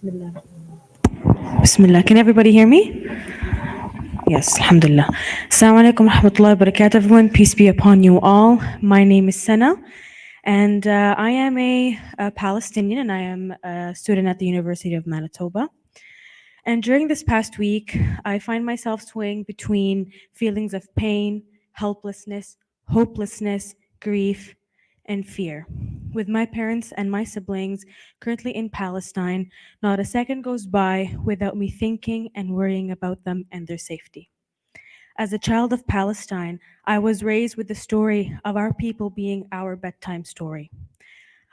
Bismillah. Bismillah. Can everybody hear me? Yes, alhamdulillah. Assalamu alaikum rahmatullahi wa barakatuh, everyone. Peace be upon you all. My name is Sana, and I am a Palestinian, and I am a student at the University of Manitoba. And during this past week, I find myself swaying between feelings of pain, helplessness, hopelessness, grief, and fear. With my parents and my siblings currently in Palestine, not a second goes by without me thinking and worrying about them and their safety. As a child of Palestine, I was raised with the story of our people being our bedtime story.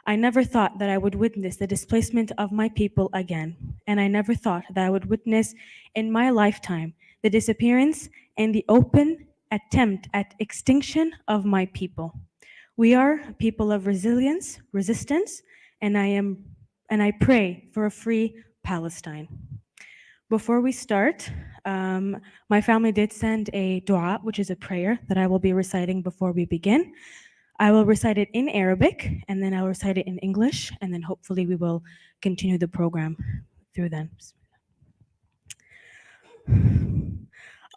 I never thought that I would witness the displacement of my people again, and I never thought that I would witness in my lifetime the disappearance and the open attempt at extinction of my people. We are people of resilience, resistance, and I pray for a free Palestine. Before we start, my family did send a dua, which is a prayer that I will be reciting before we begin. I will recite it in Arabic, and then I'll recite it in English, and then hopefully we will continue the program through then.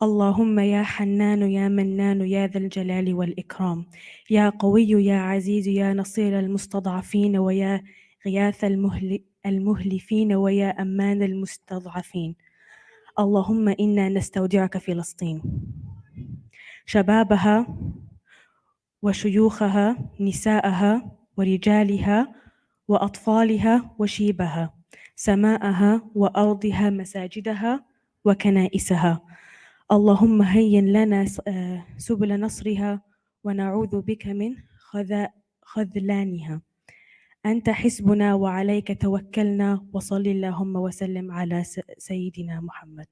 اللهم يا حنان يا منان يا ذا الجلال والإكرام يا قوي يا عزيز يا نصير المستضعفين ويا غياث المهلفين ويا أمان المستضعفين اللهم إنا نستودعك فلسطين شبابها وشيوخها نساءها ورجالها وأطفالها وشيبها سماءها وأرضها مساجدها وكنائسها اللهم هيئ لنا سبل نصرها ونعوذ بك من خذلانها أنت حسبنا وعليك توكلنا وصل اللهم وسلم على سيدنا محمد.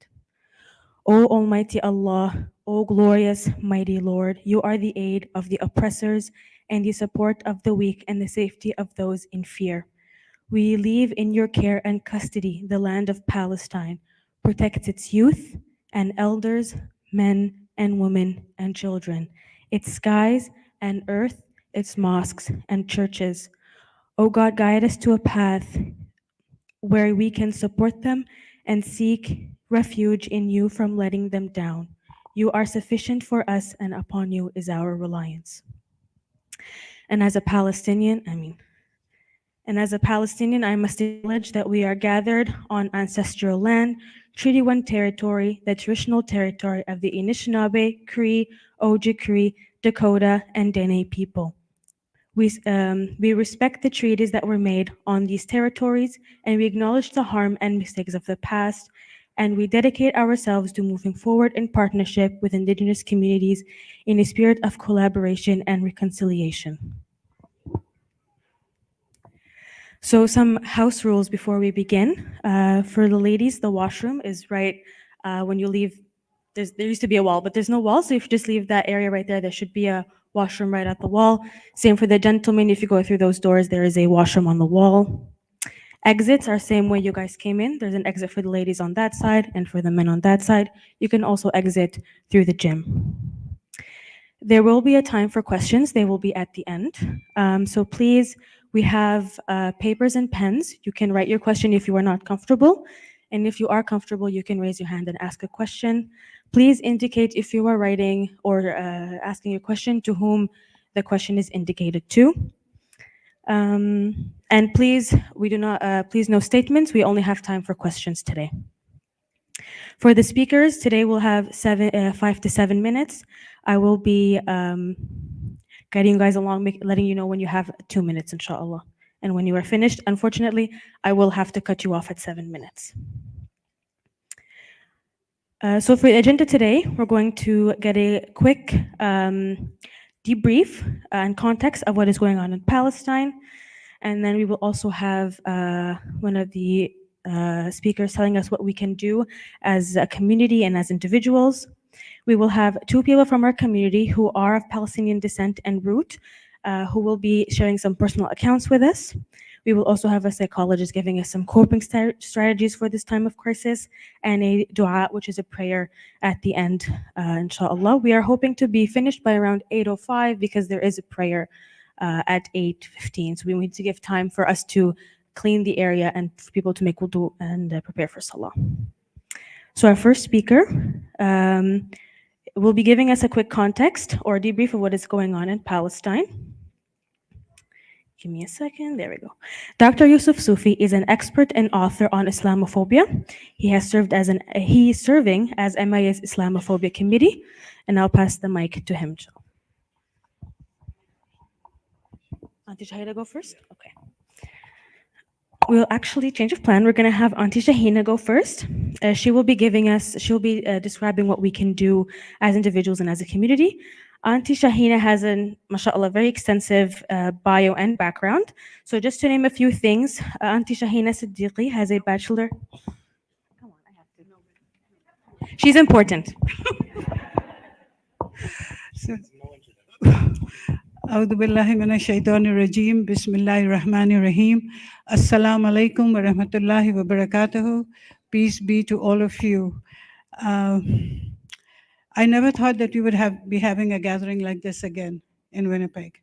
O Almighty Allah, O glorious, mighty Lord, you are the aid of the oppressors and the support of the weak and the safety of those in fear. We leave in your care and custody the land of Palestine. Protect its youth and elders, men and women and children, its skies and earth, its mosques and churches. O God, guide us to a path where we can support them and seek refuge in you from letting them down. You are sufficient for us, and upon you is our reliance. And as a Palestinian, I must acknowledge that we are gathered on ancestral land, Treaty 1 territory, the traditional territory of the Anishinaabe, Cree, Ojibwe, Dakota, and Dene people. We respect the treaties that were made on these territories, and we acknowledge the harm and mistakes of the past, and we dedicate ourselves to moving forward in partnership with Indigenous communities in a spirit of collaboration and reconciliation. So some house rules before we begin. For the ladies, the washroom is right when you leave. There used to be a wall, but there's no wall, so if you just leave that area right there should be a washroom right at the wall. Same for the gentlemen, if you go through those doors, there is a washroom on the wall. Exits are same way you guys came in. There's an exit for the ladies on that side and for the men on that side. You can also exit through the gym. There will be a time for questions. They will be at the end. So please, we have papers and pens. You can write your question if you are not comfortable. And if you are comfortable, you can raise your hand and ask a question. Please indicate if you are writing or asking a question to whom the question is indicated to. And please, please no statements. We only have time for questions today. For the speakers, today we'll have 5 to 7 minutes. I will be guiding you guys along, letting you know when you have 2 minutes, inshallah. And when you are finished, unfortunately, I will have to cut you off at 7 minutes. So for the agenda today, we're going to get a quick debrief and context of what is going on in Palestine. And then we will also have one of the speakers telling us what we can do as a community and as individuals. We will have 2 people from our community who are of Palestinian descent and root, who will be sharing some personal accounts with us. We will also have a psychologist giving us some coping strategies for this time of crisis, and a dua, which is a prayer at the end, inshallah. We are hoping to be finished by around 8:05 because there is a prayer at 8:15. So we need to give time for us to clean the area and for people to make wudu and prepare for salah. So our first speaker will be giving us a quick context or debrief of what is going on in Palestine. Give me a second. There we go. Dr. Yusuf Sufi is an expert and author on Islamophobia. He is serving as MIA's Islamophobia committee, and I'll pass the mic to him. Auntie Shahida go first? Okay. We'll actually change of plan. We're going to have Auntie Shahina go first. She'll be describing what we can do as individuals and as a community. Auntie Shahina has mashallah, very extensive bio and background. So just to name a few things, Auntie Shahina Siddiqui has a bachelor. Come on, I have to. She's important. أعوذ بالله من الشيطان الرجيم بسم الله الرحمن الرحيم Assalamu alaikum wa rahmatullahi wa barakatuhu. Peace be to all of you. I never thought that we would be having a gathering like this again in Winnipeg.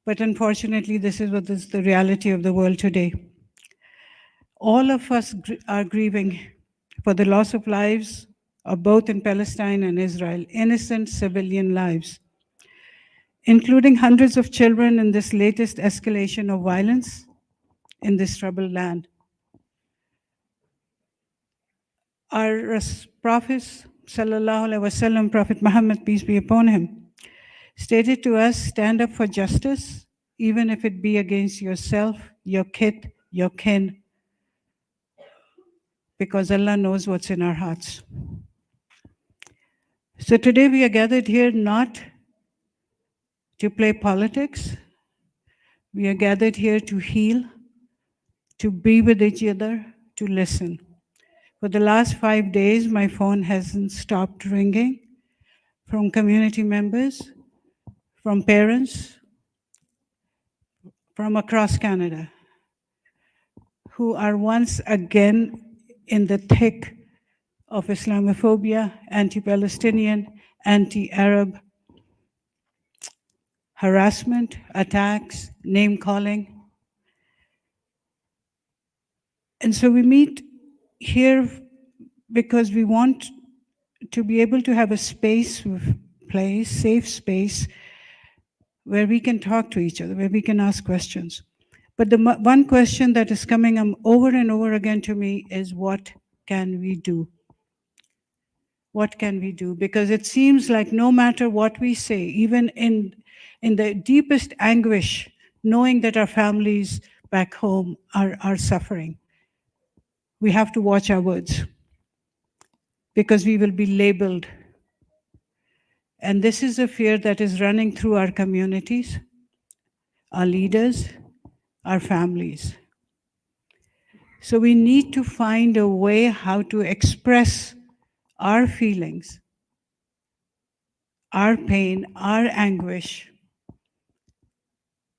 But unfortunately, this is what is the reality of the world today. All of us are grieving for the loss of lives of both in Palestine and Israel, innocent civilian lives, including hundreds of children in this latest escalation of violence in this troubled land. Our Prophet, Sallallahu Alaihi Wasallam, Prophet Muhammad, peace be upon him, stated to us, stand up for justice, even if it be against yourself, your kith, your kin, because Allah knows what's in our hearts. So today we are gathered here not to play politics. We are gathered here to heal, to be with each other, to listen. For the last 5 days, my phone hasn't stopped ringing from community members, from parents, from across Canada, who are once again in the thick of Islamophobia, anti-Palestinian, anti-Arab harassment, attacks, name-calling. And so we meet here because we want to be able to have a space, place, safe space, where we can talk to each other, where we can ask questions. But the one question that is coming over and over again to me is, what can we do? What can we do? Because it seems like no matter what we say, even in the deepest anguish, knowing that our families back home are suffering, we have to watch our words, because we will be labeled. And this is a fear that is running through our communities, our leaders, our families. So we need to find a way how to express our feelings, our pain, our anguish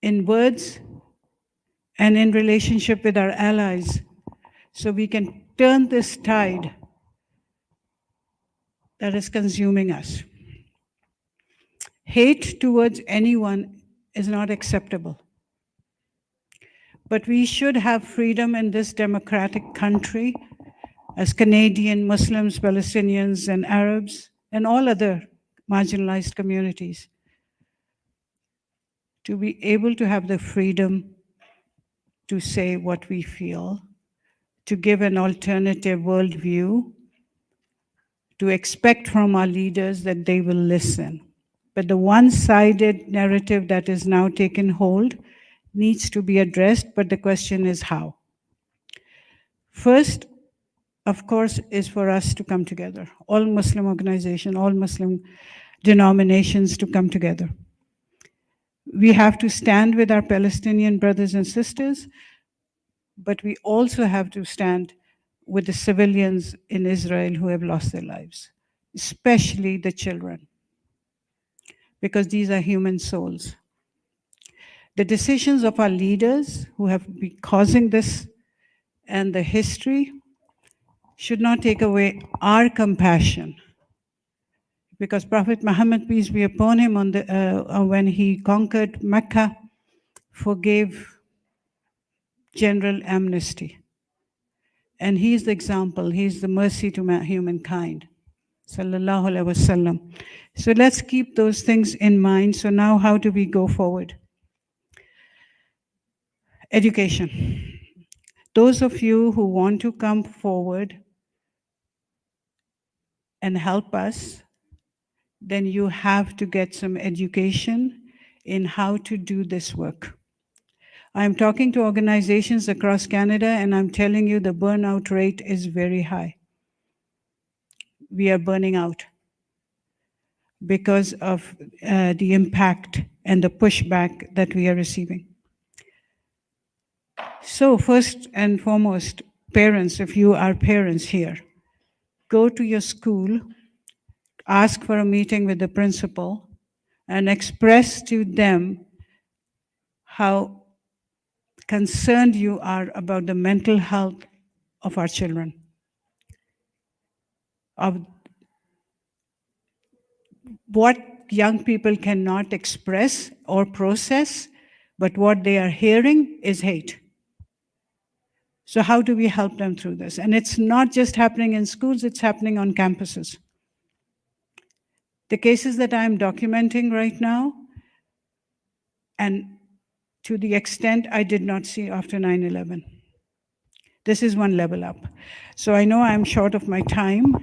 in words and in relationship with our allies, so we can turn this tide that is consuming us. Hate towards anyone is not acceptable. But we should have freedom in this democratic country as Canadian Muslims, Palestinians, and Arabs, and all other marginalized communities, to be able to have the freedom to say what we feel, to give an alternative worldview, to expect from our leaders that they will listen. But the one-sided narrative that is now taken hold needs to be addressed, but the question is how. First, of course, is for us to come together, all Muslim organizations, all Muslim denominations to come together. We have to stand with our Palestinian brothers and sisters, but we also have to stand with the civilians in Israel who have lost their lives, especially the children, because these are human souls. The decisions of our leaders who have been causing this and the history should not take away our compassion, because Prophet Muhammad, peace be upon him, when he conquered Mecca, forgave general amnesty. And he's the example, he's the mercy to humankind. Sallallahu Alaihi Wasallam. So let's keep those things in mind. So now how do we go forward? Education. Those of you who want to come forward and help us, then you have to get some education in how to do this work. I'm talking to organizations across Canada, and I'm telling you the burnout rate is very high. We are burning out because of the impact and the pushback that we are receiving. So first and foremost, parents, if you are parents here, go to your school, ask for a meeting with the principal, and express to them how concerned you are about the mental health of our children, of what young people cannot express or process, but what they are hearing is hate. So how do we help them through this? And it's not just happening in schools, it's happening on campuses. The cases that I'm documenting right now, and to the extent I did not see after 9/11. This is one level up. So I know I'm short of my time,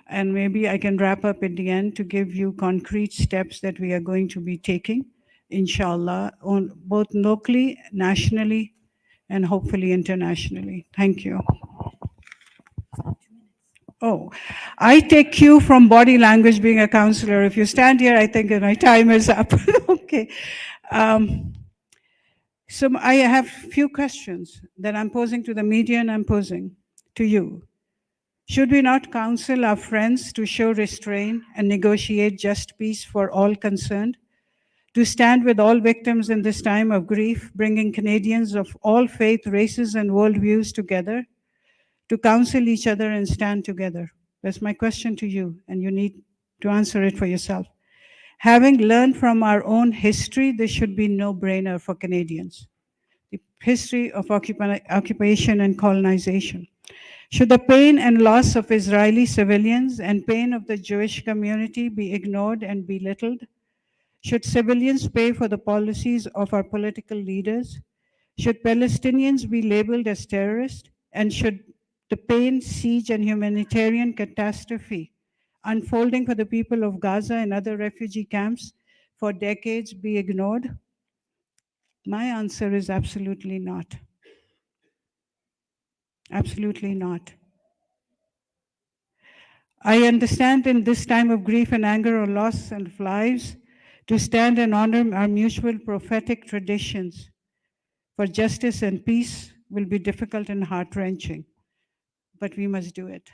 and maybe I can wrap up at the end to give you concrete steps that we are going to be taking, inshallah, on both locally, nationally, and hopefully internationally. Thank you. Oh, I take cue from body language being a counselor. If you stand here, I think my time is up. Okay. So I have a few questions that I'm posing to the media and I'm posing to you. Should we not counsel our friends to show restraint and negotiate just peace for all concerned? To stand with all victims in this time of grief, bringing Canadians of all faith, races, and worldviews together? To counsel each other and stand together? That's my question to you, and you need to answer it for yourself. Having learned from our own history, this should be no-brainer for Canadians. The history of occupation and colonization. Should the pain and loss of Israeli civilians and pain of the Jewish community be ignored and belittled? Should civilians pay for the policies of our political leaders? Should Palestinians be labeled as terrorists? And should the pain, siege, and humanitarian catastrophe unfolding for the people of Gaza and other refugee camps for decades be ignored? My answer is absolutely not. Absolutely not. I understand in this time of grief and anger or loss of lives, to stand and honor our mutual prophetic traditions for justice and peace will be difficult and heart-wrenching, but we must do it.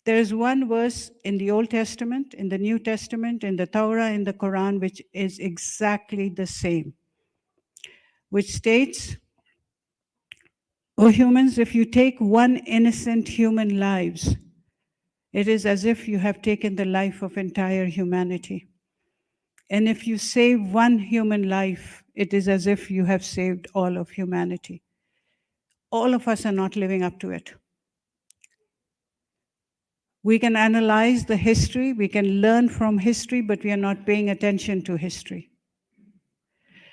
There is one verse in the Old Testament, in the New Testament, in the Torah, in the Quran, which is exactly the same, which states, "O humans, if you take one innocent human lives, it is as if you have taken the life of entire humanity. And if you save one human life, it is as if you have saved all of humanity." All of us are not living up to it. We can analyze the history, we can learn from history, but we are not paying attention to history.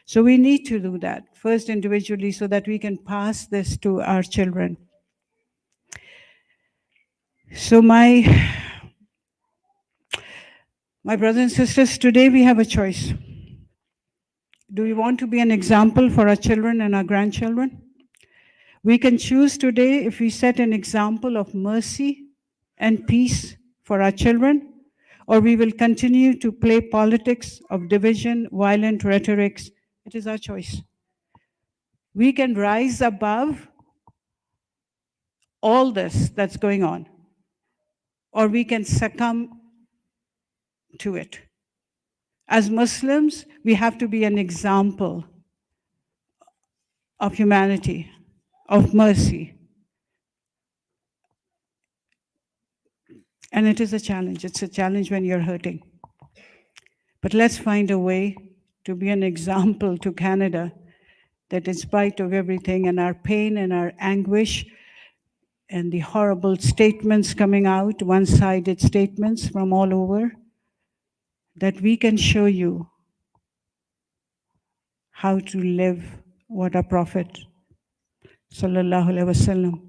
So we need to do that, first individually, so that we can pass this to our children. So my brothers and sisters, today we have a choice. Do we want to be an example for our children and our grandchildren? We can choose today if we set an example of mercy and peace for our children, or we will continue to play politics of division, violent rhetorics. It is our choice. We can rise above all this that's going on, or we can succumb to it. As Muslims, we have to be an example of humanity, of mercy. And it is a challenge. It's a challenge when you're hurting. But let's find a way to be an example to Canada that in spite of everything and our pain and our anguish and the horrible statements coming out, one-sided statements from all over, that we can show you how to live what our Prophet sallallahu alaihi wasallam,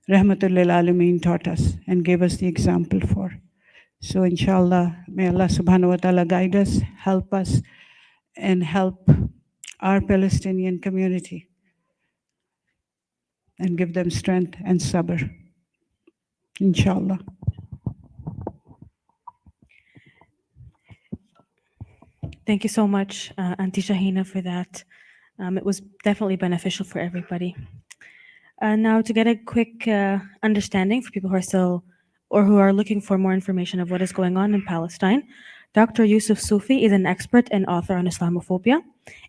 rahmatul lil alameen, taught us and gave us the example for. So inshallah, may Allah subhanahu wa ta'ala guide us, help us, and help our Palestinian community and give them strength and sabr. Inshallah. Thank you so much, Auntie Shahina, for that. It was definitely beneficial for everybody. Now, to get a quick understanding for people who are still or who are looking for more information of what is going on in Palestine, Dr. Yusuf Sufi is an expert and author on Islamophobia,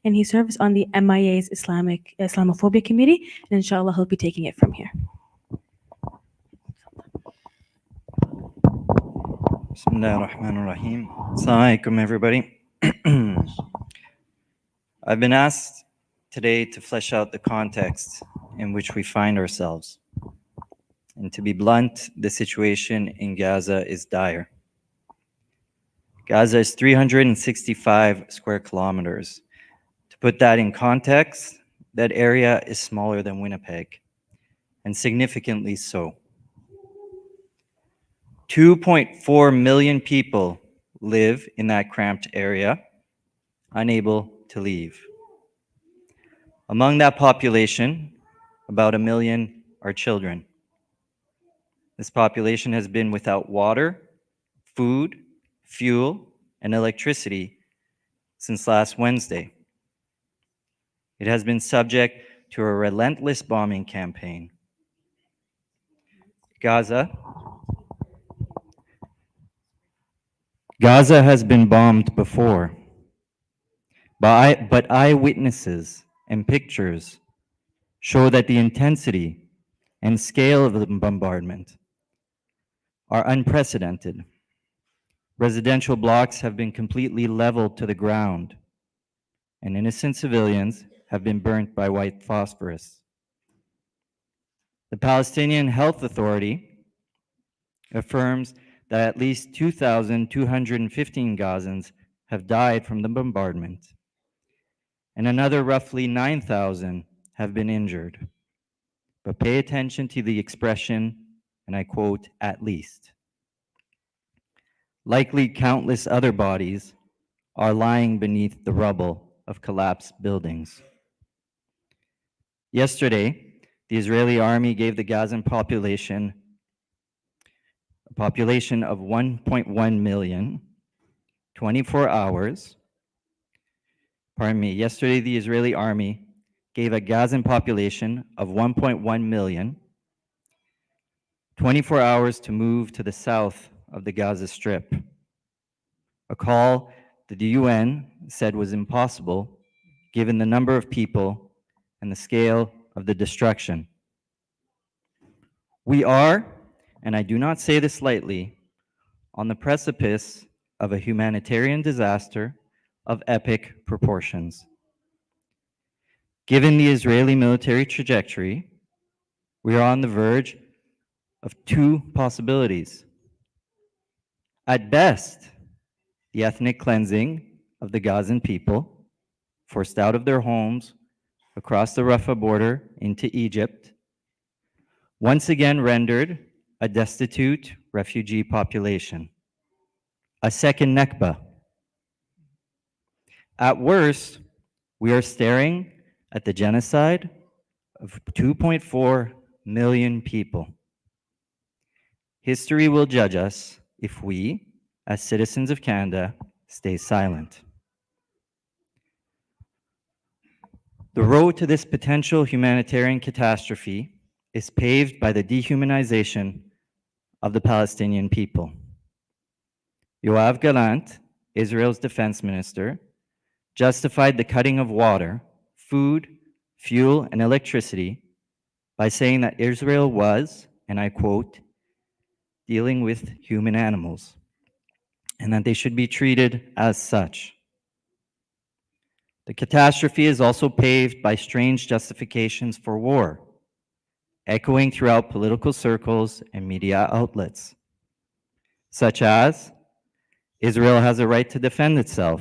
and he serves on the MIA's Islamophobia Committee, and inshallah, he'll be taking it from here. Bismillah ar-Rahman ar-Rahim. Assalamu alaikum, everybody. I've been asked today to flesh out the context in which we find ourselves. And to be blunt, the situation in Gaza is dire. Gaza is 365 square kilometers. To put that in context, that area is smaller than Winnipeg, and significantly so. 2.4 million people live in that cramped area, unable to leave. Among that population, about 1 million are children. This population has been without water, food, fuel, and electricity since last Wednesday. It has been subject to a relentless bombing campaign. Gaza has been bombed before, but eyewitnesses and pictures show that the intensity and scale of the bombardment are unprecedented. Residential blocks have been completely leveled to the ground, and innocent civilians have been burnt by white phosphorus. The Palestinian Health Authority affirms that at least 2,215 Gazans have died from the bombardment, and another roughly 9,000 have been injured. But pay attention to the expression, and I quote, "at least." Likely countless other bodies are lying beneath the rubble of collapsed buildings. Yesterday, the Israeli army gave the Gazan population a population of 1.1 million, 24 hours. Pardon me, yesterday the Israeli army gave a Gazan population of 1.1 million, 24 hours to move to the south of the Gaza Strip. A call that the UN said was impossible given the number of people and the scale of the destruction. We are, and I do not say this lightly, on the precipice of a humanitarian disaster of epic proportions. Given the Israeli military trajectory, we are on the verge of two possibilities. At best, the ethnic cleansing of the Gazan people, forced out of their homes across the Rafah border into Egypt, once again rendered a destitute refugee population. A second Nakba. At worst, we are staring at the genocide of 2.4 million people. History will judge us if we, as citizens of Canada, stay silent. The road to this potential humanitarian catastrophe is paved by the dehumanization of the Palestinian people. Yoav Gallant, Israel's defense minister, justified the cutting of water, food, fuel, and electricity by saying that Israel was, and I quote, dealing with human animals, and that they should be treated as such. The catastrophe is also paved by strange justifications for war, echoing throughout political circles and media outlets, such as Israel has a right to defend itself,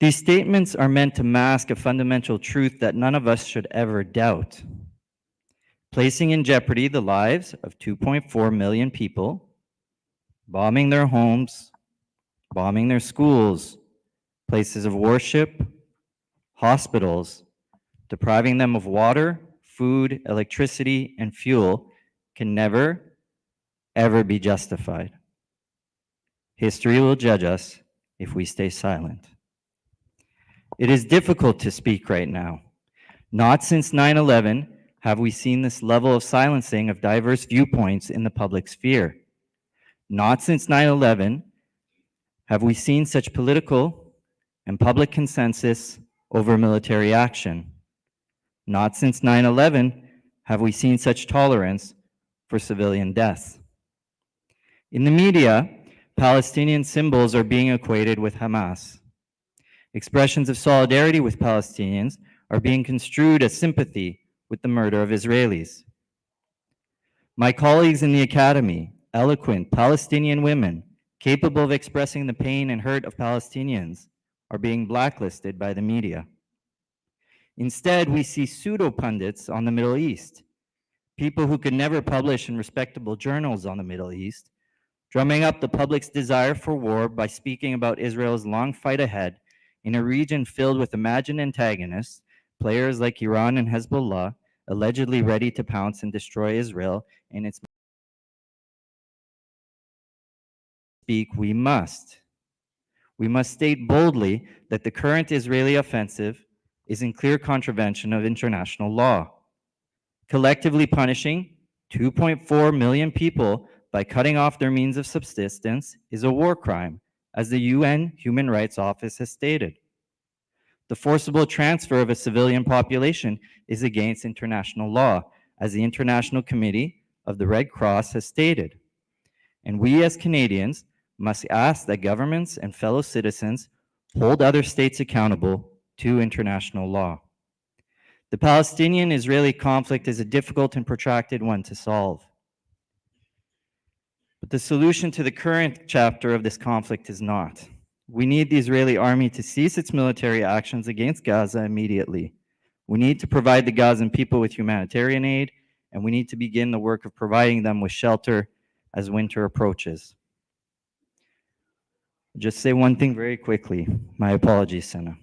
these statements are meant to mask a fundamental truth that none of us should ever doubt, placing in jeopardy the lives of 2.4 million people, bombing their homes, bombing their schools, places of worship, hospitals, depriving them of water, food, electricity, and fuel can never, ever be justified. History will judge us if we stay silent. It is difficult to speak right now. Not since 9/11 have we seen this level of silencing of diverse viewpoints in the public sphere. Not since 9/11 have we seen such political and public consensus over military action. Not since 9/11 have we seen such tolerance for civilian deaths. In the media, Palestinian symbols are being equated with Hamas. Expressions of solidarity with Palestinians are being construed as sympathy with the murder of Israelis. My colleagues in the academy, eloquent Palestinian women, capable of expressing the pain and hurt of Palestinians, are being blacklisted by the media. Instead, we see pseudo-pundits on the Middle East, people who could never publish in respectable journals on the Middle East, drumming up the public's desire for war by speaking about Israel's long fight ahead in a region filled with imagined antagonists, players like Iran and Hezbollah, allegedly ready to pounce and destroy Israel in its speak. We must state boldly that the current Israeli offensive is in clear contravention of international law, collectively punishing 2.4 million people by cutting off their means of subsistence is a war crime, as the UN Human Rights Office has stated. The forcible transfer of a civilian population is against international law, as the International Committee of the Red Cross has stated. And we as Canadians must ask that governments and fellow citizens hold other states accountable to international law. The Palestinian-Israeli conflict is a difficult and protracted one to solve. But the solution to the current chapter of this conflict is not. We need the Israeli army to cease its military actions against Gaza immediately. We need to provide the Gazan people with humanitarian aid, and we need to begin the work of providing them with shelter as winter approaches. I'll just say one thing very quickly. My apologies, Senna.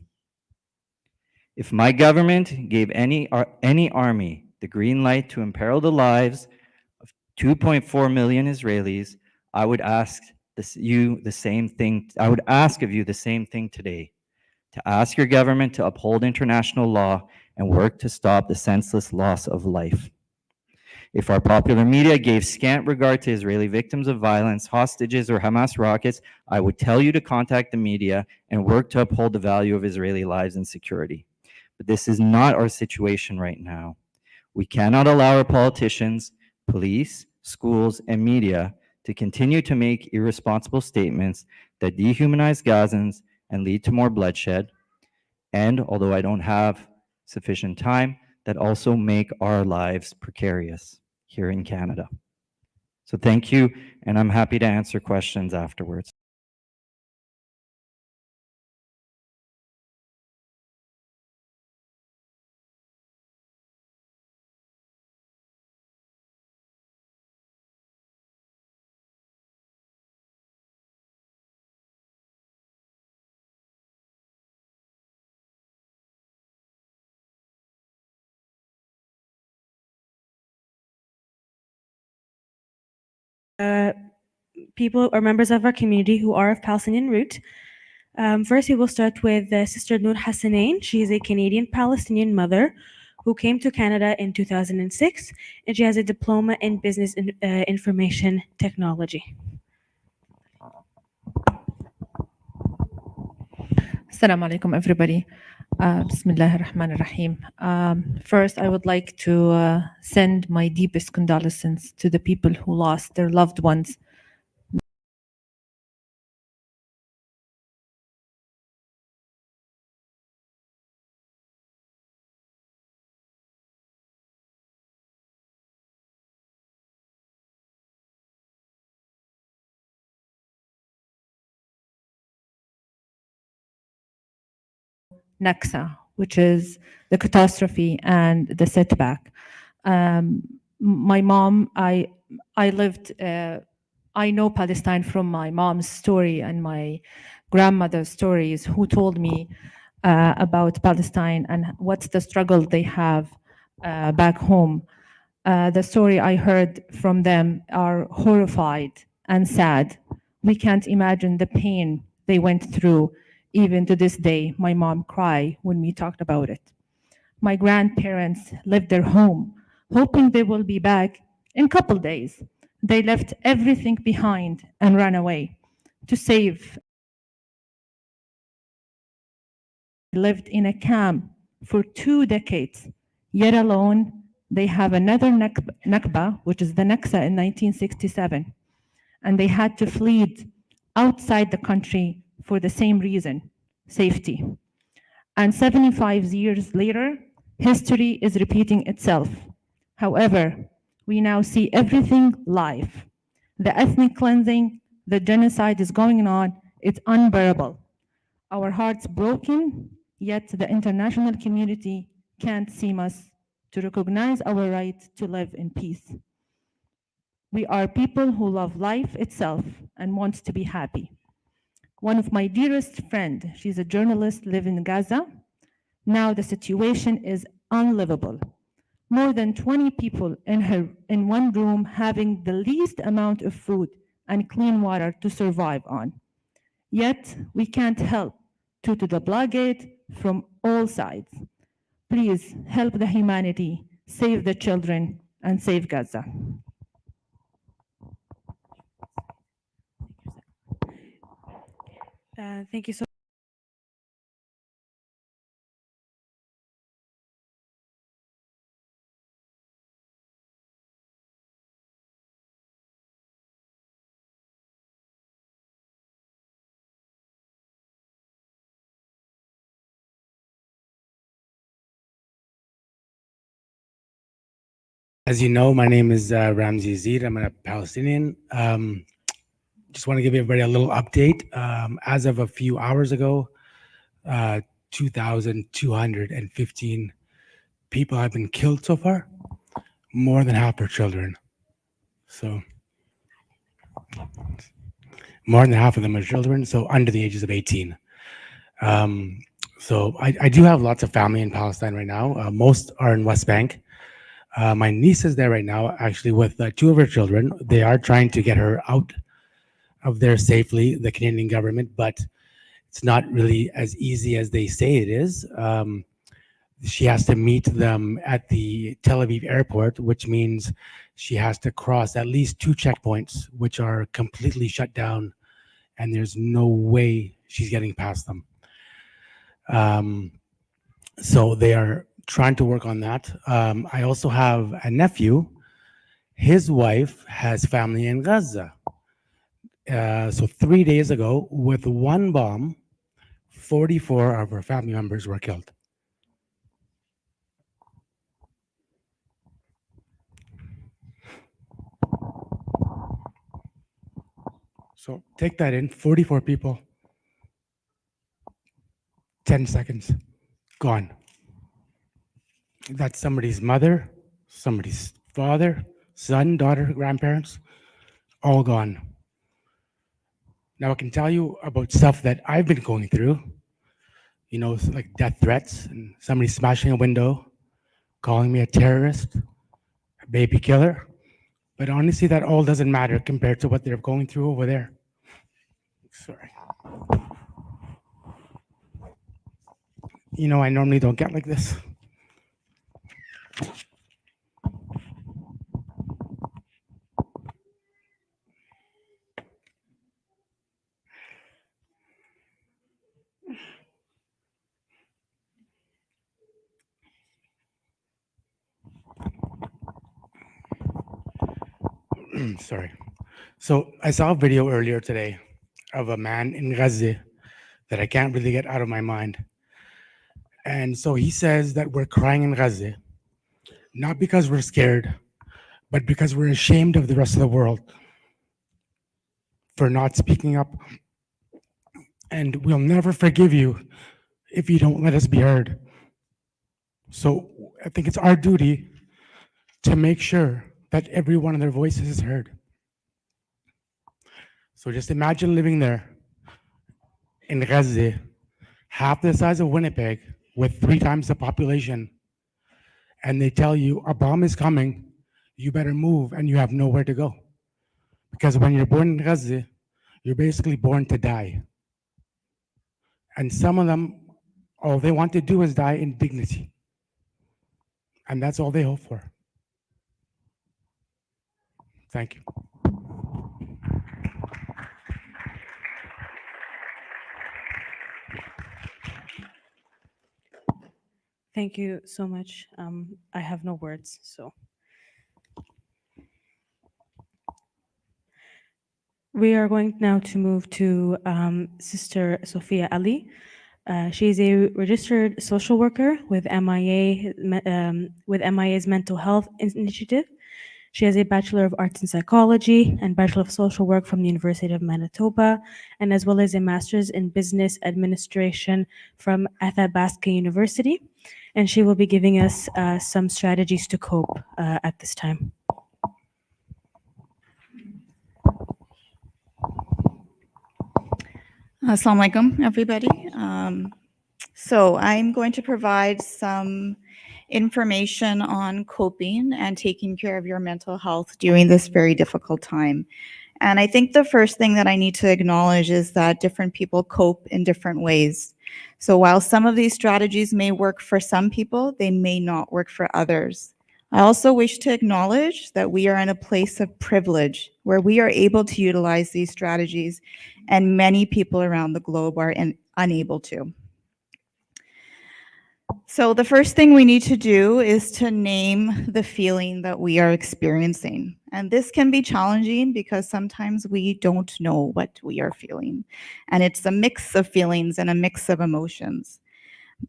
If my government gave any army the green light to imperil the lives of 2.4 million Israelis, I would ask you the same thing. I would ask of you the same thing today, to ask your government to uphold international law and work to stop the senseless loss of life. If our popular media gave scant regard to Israeli victims of violence, hostages, or Hamas rockets, I would tell you to contact the media and work to uphold the value of Israeli lives and security. But this is not our situation right now. We cannot allow our politicians, police, schools, and media to continue to make irresponsible statements that dehumanize Gazans and lead to more bloodshed, and although I don't have sufficient time, that also make our lives precarious here in Canada. So thank you, and I'm happy to answer questions afterwards. People or members of our community who are of Palestinian root. First, we will start with Sister Noor Hassanain. She is a Canadian Palestinian mother who came to Canada in 2006, and she has a diploma in business information technology. Assalamu alaikum, everybody. Bismillah ar-Rahman ar-Rahim. First, I would like to send my deepest condolences to the people who lost their loved ones. Naksa, which is the catastrophe and the setback. My mom, I lived, I know Palestine from my mom's story and my grandmother's stories, who told me about Palestine and what's the struggle they have back home. The story I heard from them are horrified and sad. We can't imagine the pain they went through. Even to this day, my mom cried when we talked about it. My grandparents left their home, hoping they will be back in a couple days. They left everything behind and ran away to save. Lived in a camp for 2 decades, yet alone they have another Nakba, which is the Naksa in 1967, and they had to flee outside the country for the same reason, safety. And 75 years later, history is repeating itself. However, we now see everything live. The ethnic cleansing, the genocide is going on, it's unbearable. Our hearts broken, yet the international community can't seem us to recognize our right to live in peace. We are people who love life itself and want to be happy. One of my dearest friends, she's a journalist living in Gaza. Now the situation is unlivable. More than 20 people in one room having the least amount of food and clean water to survive on. Yet we can't help due to the blockade from all sides. Please help the humanity, save the children, and save Gaza. Thank you so As you know, my name is Ramzi Azeed. I'm a Palestinian. Just want to give everybody a little update. As of a few hours ago, 2,215 people have been killed so far. More than half are children. So more than half of them are children, so under the ages of 18. So I do have lots of family in Palestine right now. Most are in West Bank. My niece is there right now, actually, with 2 of her children. They are trying to get her out of there safely, the Canadian government, but it's not really as easy as they say it is. She has to meet them at the Tel Aviv airport, which means she has to cross at least 2 checkpoints, which are completely shut down, and there's no way she's getting past them. So they are trying to work on that. I also have a nephew. His wife has family in Gaza. So 3 days ago, with 1 bomb, 44 of her family members were killed. So take that in, 44 people, 10 seconds, gone. That's somebody's mother, somebody's father, son, daughter, grandparents, all gone. Now I can tell you about stuff that I've been going through, you know, like death threats and somebody smashing a window, calling me a terrorist, a baby killer. But honestly, that all doesn't matter compared to what they're going through over there. Sorry. You know, I normally don't get like this. Sorry. So I saw a video earlier today of a man in Gaza that I can't really get out of my mind. And so he says that we're crying in Gaza, not because we're scared, but because we're ashamed of the rest of the world for not speaking up. And we'll never forgive you if you don't let us be heard. So I think it's our duty to make sure that every one of their voices is heard. So just imagine living there in Gaza, half the size of Winnipeg, with 3 times the population, and they tell you a bomb is coming, you better move, and you have nowhere to go. Because when you're born in Gaza, you're basically born to die. And some of them, all they want to do is die in dignity. And that's all they hope for. Thank you. Thank you so much. I have no words, so. We are going now to move to Sister Sophia Ali. She is a registered social worker with MIA's Mental Health Initiative. She has a Bachelor of Arts in Psychology and Bachelor of Social Work from the University of Manitoba, and as well as a Master's in Business Administration from Athabasca University. And she will be giving us some strategies to cope at this time. Assalamu alaikum, everybody. So I'm going to provide some information on coping and taking care of your mental health during this very difficult time. And I think the first thing that I need to acknowledge is that different people cope in different ways. So while some of these strategies may work for some people, they may not work for others. I also wish to acknowledge that we are in a place of privilege where we are able to utilize these strategies, and many people around the globe are unable to. So the first thing we need to do is to name the feeling that we are experiencing. And this can be challenging because sometimes we don't know what we are feeling. And it's a mix of feelings and a mix of emotions.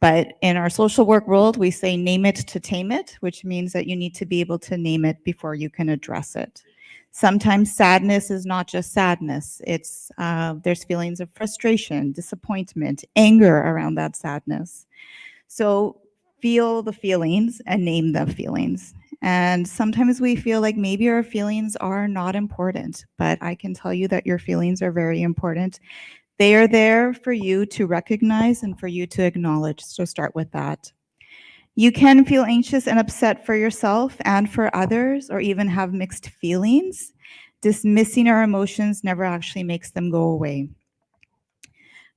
But in our social work world, we say name it to tame it, which means that you need to be able to name it before you can address it. Sometimes sadness is not just sadness. It's there's feelings of frustration, disappointment, anger around that sadness. So feel the feelings and name the feelings. And sometimes we feel like maybe our feelings are not important, but I can tell you that your feelings are very important. They are there for you to recognize and for you to acknowledge. So start with that. You can feel anxious and upset for yourself and for others, or even have mixed feelings. Dismissing our emotions never actually makes them go away.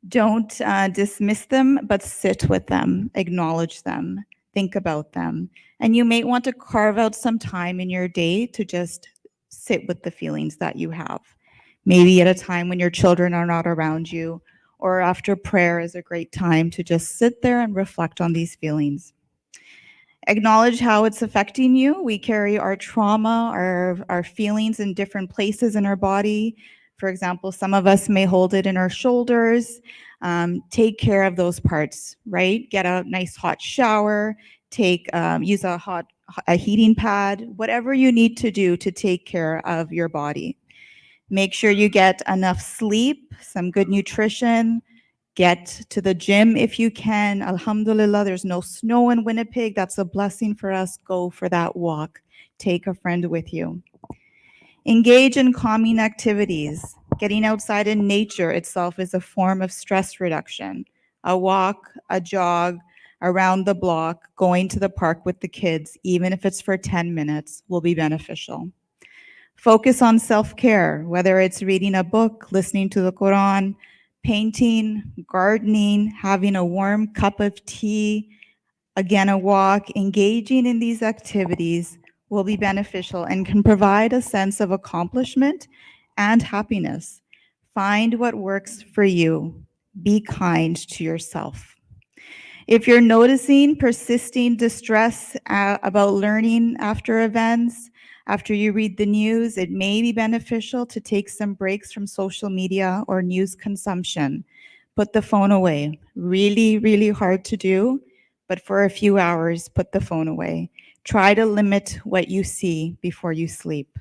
Don't dismiss them, but sit with them, acknowledge them, think about them. And you may want to carve out some time in your day to just sit with the feelings that you have. Maybe at a time when your children are not around you, or after prayer is a great time to just sit there and reflect on these feelings. Acknowledge how it's affecting you. We carry our trauma, our feelings in different places in our body. For example, some of us may hold it in our shoulders. Take care of those parts, right? Get a nice hot shower, use a heating pad, whatever you need to do to take care of your body. Make sure you get enough sleep, some good nutrition, get to the gym if you can. Alhamdulillah, there's no snow in Winnipeg. That's a blessing for us. Go for that walk. Take a friend with you. Engage in calming activities. Getting outside in nature itself is a form of stress reduction. A walk, a jog around the block, going to the park with the kids, even if it's for 10 minutes, will be beneficial. Focus on self-care, whether it's reading a book, listening to the Quran, painting, gardening, having a warm cup of tea, again, a walk. Engaging in these activities will be beneficial and can provide a sense of accomplishment and happiness. Find what works for you. Be kind to yourself. If you're noticing persisting distress about learning after events, After you read the news, it may be beneficial to take some breaks from social media or news consumption. Put the phone away. Really, really hard to do, but for a few hours, put the phone away. Try to limit what you see before you sleep.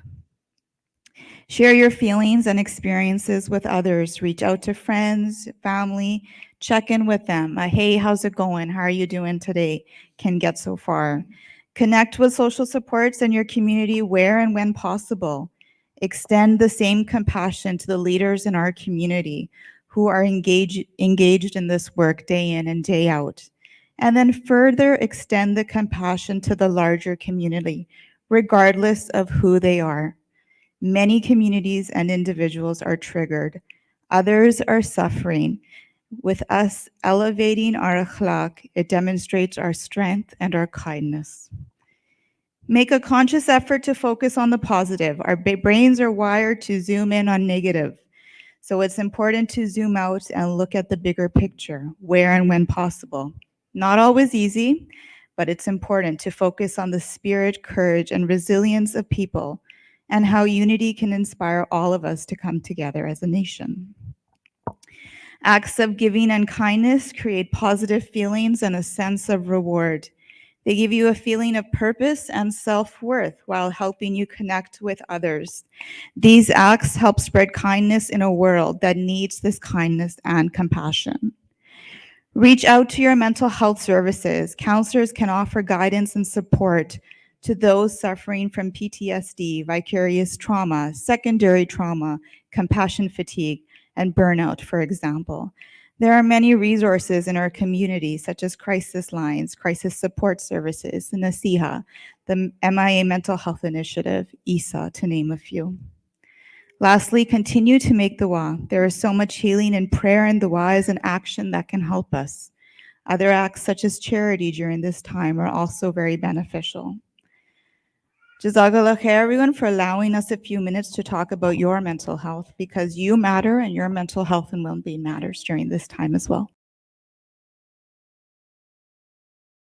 Share your feelings and experiences with others. Reach out to friends, family, check in with them. Hey, how's it going? How are you doing today? Can get so far. Connect with social supports in your community where and when possible. Extend the same compassion to the leaders in our community who are engaged in this work day in and day out. And then further extend the compassion to the larger community, regardless of who they are. Many communities and individuals are triggered. Others are suffering. With us elevating our akhlaq, it demonstrates our strength and our kindness. Make a conscious effort to focus on the positive. Our brains are wired to zoom in on negative. So it's important to zoom out and look at the bigger picture, where and when possible. Not always easy, but it's important to focus on the spirit, courage, and resilience of people and how unity can inspire all of us to come together as a nation. Acts of giving and kindness create positive feelings and a sense of reward. They give you a feeling of purpose and self-worth while helping you connect with others. These acts help spread kindness in a world that needs this kindness and compassion. Reach out to your mental health services. Counselors can offer guidance and support to those suffering from PTSD, vicarious trauma, secondary trauma, compassion fatigue, and burnout, for example. There are many resources in our community, such as crisis lines, crisis support services, NASIHA, the MIA Mental Health Initiative, ISA, to name a few. Lastly, continue to make dua. There is so much healing in prayer, and dua is an action that can help us. Other acts such as charity during this time are also very beneficial. Jazakallah khair, everyone, for allowing us a few minutes to talk about your mental health, because you matter and your mental health and well-being matters during this time as well.